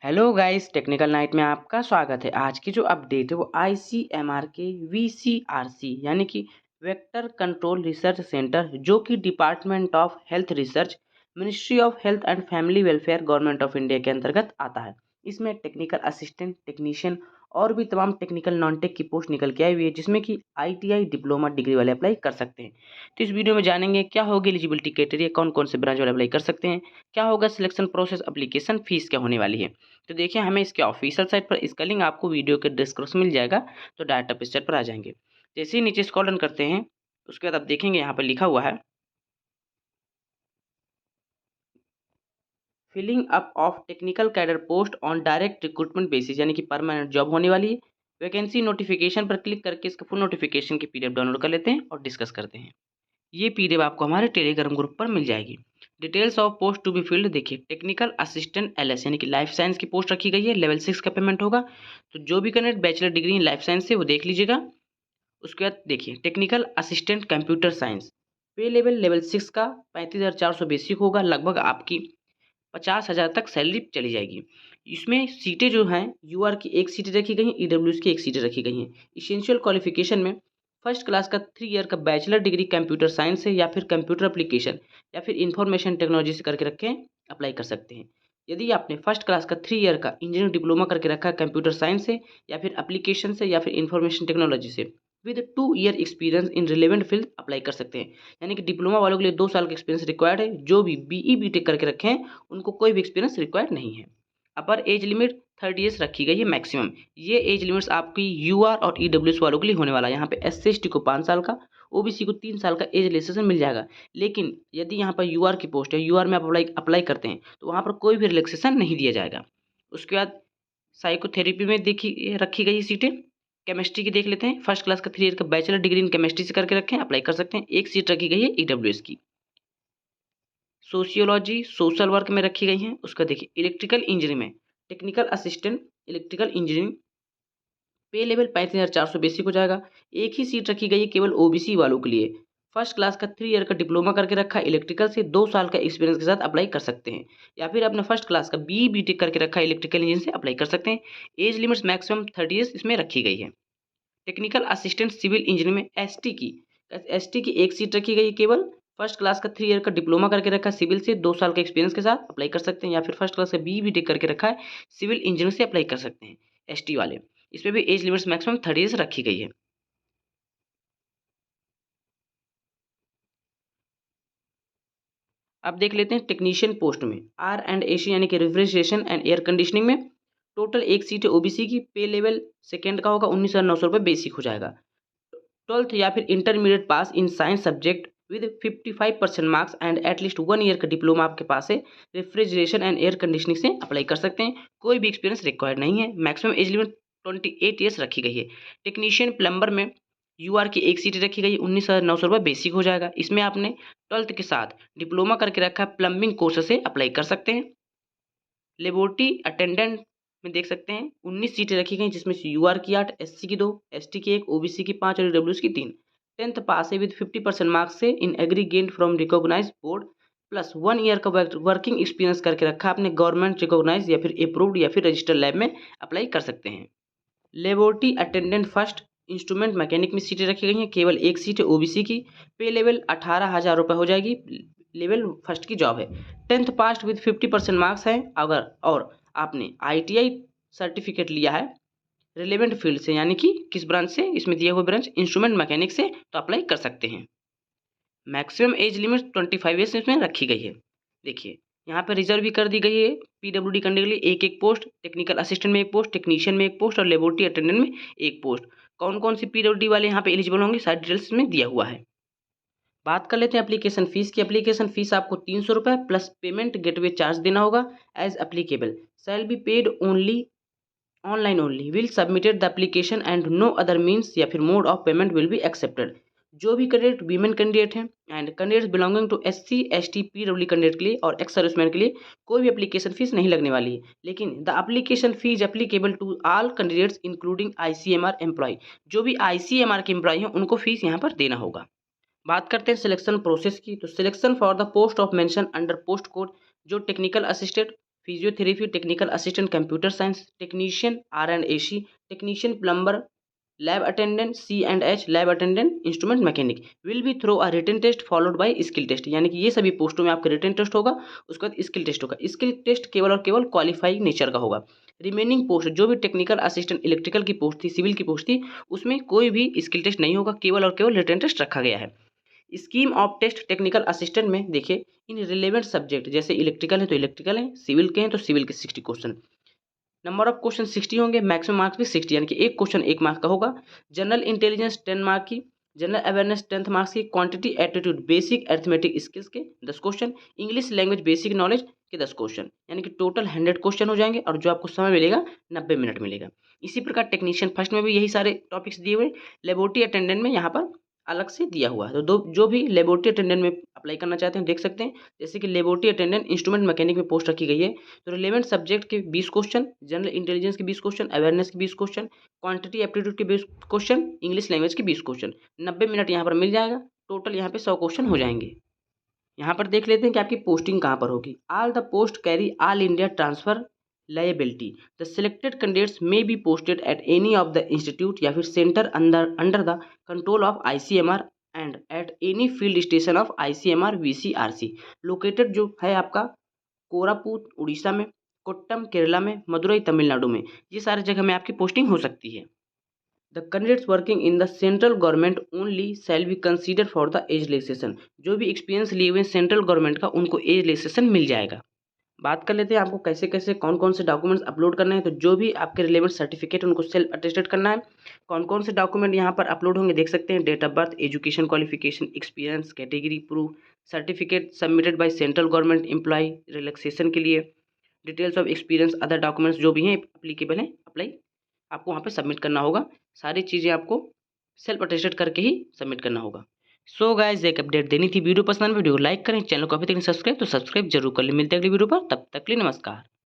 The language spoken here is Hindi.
हेलो गाइस, टेक्निकल नाइट में आपका स्वागत है। आज की जो अपडेट है वो आईसीएमआर के वीसीआरसी यानी कि वेक्टर कंट्रोल रिसर्च सेंटर, जो कि department of health research, ministry of health and family welfare, government of India के अंतर्गत आता है। इसमें टेक्निकल असिस्टेंट, टेक्नीशियन और भी तमाम टेक्निकल नॉन टेक की पोस्ट निकल के आई हुई है, जिसमें कि आईटीआई डिप्लोमा डिग्री वाले अप्लाई कर सकते हैं। तो इस वीडियो में जानेंगे क्या होगी एलिजिबिलिटी क्राइटेरिया, कौन कौन से ब्रांच वाले अप्लाई कर सकते हैं, क्या होगा सिलेक्शन प्रोसेस, एप्लीकेशन फीस क्या होने वाली है। तो देखिए, हमें इसके ऑफिशियल साइट पर इसका लिंक आपको वीडियो के डिस्क्रिप्शन में मिल जाएगा। तो डायरेक्ट आप इस साइट पर आ जाएंगे। जैसे ही नीचे स्क्रॉल डाउन करते हैं, उसके बाद आप देखेंगे यहाँ पर लिखा हुआ है filling up of technical cadre post on direct recruitment basis, यानी कि परमानेंट जॉब होने वाली है। वैकेंसी नोटिफिकेशन पर क्लिक करके इसका फुल नोटिफिकेशन की पीडीएफ डाउनलोड कर लेते हैं और डिस्कस करते हैं। ये पीडीएफ आपको हमारे टेलीग्राम ग्रुप पर मिल जाएगी। Details of post to be filled देखिए, टेक्निकल असिस्टेंट एलएस यानी कि लाइफ साइंस की पोस्ट रखी गई है। लेवल 6 का पेमेंट होगा। तो जो भी candidate bachelor degree in life science से वो देख लीजिएगा। उसके बाद देखिए, टेक्निकल असिस्टेंट कंप्यूटर साइंस, पे लेवल लेवल 6 का 35,400 बेसिक होगा। लगभग आपकी 50,000 तक सैलरी चली जाएगी। इसमें सीटें जो हैं, यूआर की एक सीटें रखी गई हैं, ईडब्ल्यूएस की एक सीटें रखी गई हैं। इसेंशियल क्वालिफिकेशन में फर्स्ट क्लास का 3 ईयर का बैचलर डिग्री कंप्यूटर साइंस से या फिर कंप्यूटर एप्लीकेशन या फिर इंफॉर्मेशन टेक्नोलॉजी से करके रखें, अप्लाई कर सकते हैं। यदि आपने फर्स्ट क्लास का 3 ईयर का इंजीनियरिंग डिप्लोमा करके रखा है कंप्यूटर साइंस से या फिर एप्लीकेशन से या फिर इंफॉर्मेशन टेक्नोलॉजी से with 2 year experience in relevant field, apply कर सकते हैं। यानी कि डिप्लोमा वालों के लिए 2 साल का एक्सपीरियंस रिक्वायर्ड है। जो भी बीई बीटेक करके रखे हैं उनको कोई भी एक्सपीरियंस रिक्वायर्ड नहीं है। अपर एज लिमिट 30 ईयर्स रखी गई है मैक्सिमम। ये एज लिमिट्स आपकी यूआर और ईडब्ल्यूएस वालों के लिए होने वाला है। यहाँ पे एससी एसटी को 5 साल का, ओबीसी को 3 साल का एज रिलैक्सेशन मिल जाएगा। लेकिन यदि यहाँ पर यूआर की पोस्ट है, यूआर में आप अप्लाई करते हैं, तो वहाँ पर कोई भी रिलैक्सेशन नहीं दिया जाएगा। उसके बाद साइकोथेरेपी में देखी रखी गई सीटें। केमिस्ट्री की देख लेते हैं। फर्स्ट क्लास का 3 ईयर का बैचलर डिग्री इन केमिस्ट्री से करके रखें, अप्लाई कर सकते हैं। एक सीट रखी गई है ईडब्ल्यूएस की। सोशियोलॉजी सोशल वर्क में रखी गई हैं। उसका देखिए, इलेक्ट्रिकल इंजीनियरिंग में टेक्निकल असिस्टेंट इलेक्ट्रिकल इंजीनियरिंग, पे लेवल 35,400 बेसिक हो जाएगा। एक ही सीट रखी गई है केवल ओबीसी वालों के लिए। फर्स्ट क्लास का 3 ईयर का डिप्लोमा करके रखा है इलेक्ट्रिकल से, 2 साल का एक्सपीरियंस के साथ अप्लाई कर सकते हैं। या फिर आपने फर्स्ट क्लास का बी बीटेक करके रखा है इलेक्ट्रिकल इंजीनियरिंग से, अप्लाई कर सकते हैं। एज लिमिट्स मैक्सिमम 30 ईयर्स इसमें रखी गई है। टेक्निकल असिस्टेंट सिविल इंजीनियरिंग में एसटी की एक सीट रखी गई है केवल। फर्स्ट क्लास का 3 ईयर का डिप्लोमा करके रखा है सिविल से, 2 साल का एक्सपीरियंस के साथ अप्लाई कर सकते हैं। या फिर फर्स्ट क्लास का बी बीटेक करके रखा है सिविल इंजीनियरिंग से, अप्लाई कर सकते हैं एसटी वाले। इसमें भी एज लिमिट्स मैक्सिमम 30 ईयर्स रखी गई है। अब देख लेते हैं टेक्नीशियन पोस्ट में आर एंड एसी यानी कि रेफ्रिजरेशन एंड एयर कंडीशनिंग में टोटल एक सीट है ओबीसी की। पे लेवल सेकेंड का होगा, 19,900 रुपये बेसिक हो जाएगा। 12th या फिर intermediate pass in science subject with 55% marks and at least 1 year का डिप्लोमा आपके पास है रेफ्रिजरेशन एंड एयर कंडीशनिंग से, अप्लाई कर सकते हैं। कोई भी एक्सपीरियंस रिक्वायर्ड नहीं है। मैक्सिमम एज लिमिट 28 ईयर्स रखी गई है। टेक्नीशियन प्लम्बर में यूआर की एक सीट रखी गई, 19,900 रुपये बेसिक हो जाएगा। इसमें आपने 12th के साथ डिप्लोमा करके रखा है प्लम्बिंग कोर्स से, अप्लाई कर सकते हैं। लेबोरेटरी अटेंडेंट में देख सकते हैं 19 सीटें रखी गई, जिसमें से यूआर की 8, एससी की 2, एसटी की 1, ओबीसी की 5 और ईडब्ल्यूएस की 3। 10th पास है विद 50% मार्क्स से in aggregate from recognize board plus 1 year का वर्किंग एक्सपीरियंस करके रखा आपने गवर्नमेंट रिकॉग्नाइज या फिर अप्रूव्ड या फिर रजिस्टर्ड लैब में, अप्लाई कर सकते हैं। Laboratory attendant first instrument mechanic में सीटें रखी गई हैं, केवल एक सीट है ओबीसी की। पे लेवल 18,000 रुपये हो जाएगी। लेवल फर्स्ट की जॉब है। 10th पास विद 50% मार्क्स हैं अगर, और आपने आईटीआई सर्टिफिकेट लिया है रिलेवेंट फील्ड से, यानी कि किस ब्रांच से, इसमें दिया हुआ ब्रांच इंस्ट्रूमेंट मैकेनिक से, तो अप्लाई कर सकते हैं। मैक्सिमम एज लिमिट 25 ईयर्स इसमें रखी गई है। देखिए, यहाँ पर रिजर्व भी कर दी गई है पीडब्ल्यूडी करने के लिए एक एक पोस्ट। टेक्निकल असिस्टेंट में एक पोस्ट, टेक्नीशियन में एक पोस्ट और लेबोरेटरी अटेंडेंट में एक पोस्ट। कौन कौन सी पीडब्ल्यूडी वाले यहाँ पे एलिजिबल होंगे, सारी डिटेल्स में दिया हुआ है। बात कर लेते हैं एप्लीकेशन फीस की। एप्लीकेशन फीस आपको 300 रुपये प्लस पेमेंट गेटवे चार्ज देना होगा as applicable. Shall be paid only online only, will submitted the application and no other means या फिर mode of payment will be accepted. जो भी कैंडिडेट वीमेन कैंडिडेट हैं and candidates belonging to SC ST PW candidate के लिए और एक्स सर्विसमैन के लिए कोई भी एप्लीकेशन फीस नहीं लगने वाली है। लेकिन the application fees applicable to all candidates including ICMR employ. जो भी आईसीएमआर के एम्प्लॉय हैं उनको फीस यहाँ पर देना होगा। बात करते हैं सिलेक्शन प्रोसेस की। तो selection for the post of mention under post code, जो technical assistant physiotherapy, technical assistant computer science, technician R&AC, technician plumber, lab attendant C&H, lab attendant instrument mechanic will be through a written test followed by skill test. यानी कि ये सभी पोस्टों में आपका रिटन टेस्ट होगा, उसके बाद स्किल टेस्ट होगा। स्किल टेस्ट केवल और केवल क्वालिफाइंग नेचर का होगा। रिमेनिंग पोस्ट जो भी टेक्निकल असिस्टेंट इलेक्ट्रिकल की पोस्ट थी, सिविल की पोस्ट थी, उसमें कोई भी स्किल टेस्ट नहीं होगा, केवल और केवल रिटन टेस्ट रखा गया है। Scheme of test technical assistant में देखिए, इन रिलेवेंट सब्जेक्ट जैसे इलेक्ट्रिकल है तो इलेक्ट्रिकल है, सिविल के हैं तो सिविल के 60 क्वेश्चन, नंबर ऑफ क्वेश्चन 60 होंगे, मैक्सिमम मार्क्स भी 60, यानी कि एक क्वेश्चन 1 मार्क का होगा। जनरल इंटेलिजेंस 10 मार्क की, जनरल अवेयरनेस 10 मार्क्स की, quantity aptitude basic arithmetic skills के 10 question, English language basic knowledge के 10 क्वेश्चन, यानी कि टोटल 100 क्वेश्चन हो जाएंगे और जो आपको समय मिलेगा 90 मिनट मिलेगा। इसी प्रकार टेक्नीशियन फर्स्ट में भी यही सारे टॉपिक्स दिए हुए, लेबोरेटरी अटेंडेंट में यहाँ पर अलग से दिया हुआ है। तो जो भी लेबोरेटरी अटेंडेंट में अप्लाई करना चाहते हैं देख सकते हैं, जैसे कि लेबोरेटरी अटेंडेंट इंस्ट्रूमेंट मैकेनिक में पोस्ट रखी गई है, तो रिलेवेंट सब्जेक्ट के 20 क्वेश्चन, जनरल इंटेलिजेंस के 20 क्वेश्चन, अवेयरनेस के 20 क्वेश्चन, क्वांटिटी एप्टीट्यूड के 20 क्वेश्चन, इंग्लिश लैंग्वेज के 20 क्वेश्चन, 90 मिनट यहाँ पर मिल जाएगा। टोटल यहाँ पे 100 क्वेश्चन हो जाएंगे। यहाँ पर देख लेते हैं कि आपकी पोस्टिंग कहाँ पर होगी। All the post carry all India transfer liability, the selected candidates may be posted at any of the institute या फिर centre under the control of ICMR and at any field station of ICMR VCRC located, जो है आपका कोरापुट उड़ीसा में, कोट्टम केरला में, मदुरई तमिलनाडु में, ये सारी जगह में आपकी पोस्टिंग हो सकती है। The candidates working in the central government only shall be consider for the age relaxation, जो भी एक्सपीरियंस लिए हुए सेंट्रल गवर्नमेंट का उनको एज रिलैक्सेशन मिल जाएगा। बात कर लेते हैं आपको कैसे कैसे कौन कौन से डॉक्यूमेंट्स अपलोड करने हैं। तो जो भी आपके रिलेवेंट सर्टिफिकेट उनको सेल्फ अटेस्टेड करना है। कौन कौन से डॉक्यूमेंट यहाँ पर अपलोड होंगे देख सकते हैं, date of birth, education qualification, experience, category proof, certificate submitted by central government employ relaxation के लिए, details of experience, other documents जो भी हैं एप्लीकेबल हैं, अप्लाई आपको वहाँ पे सबमिट करना होगा। सारी चीज़ें आपको सेल्फ अटेस्टेड करके ही सबमिट करना होगा। सो गाइस, एक अपडेट देनी थी। वीडियो पसंद, वीडियो को लाइक करें, चैनल को अभी तक नहीं सब्सक्राइब तो सब्सक्राइब जरूर कर लें। मिलते हैं अगली वीडियो पर, तब तक के लिए नमस्कार।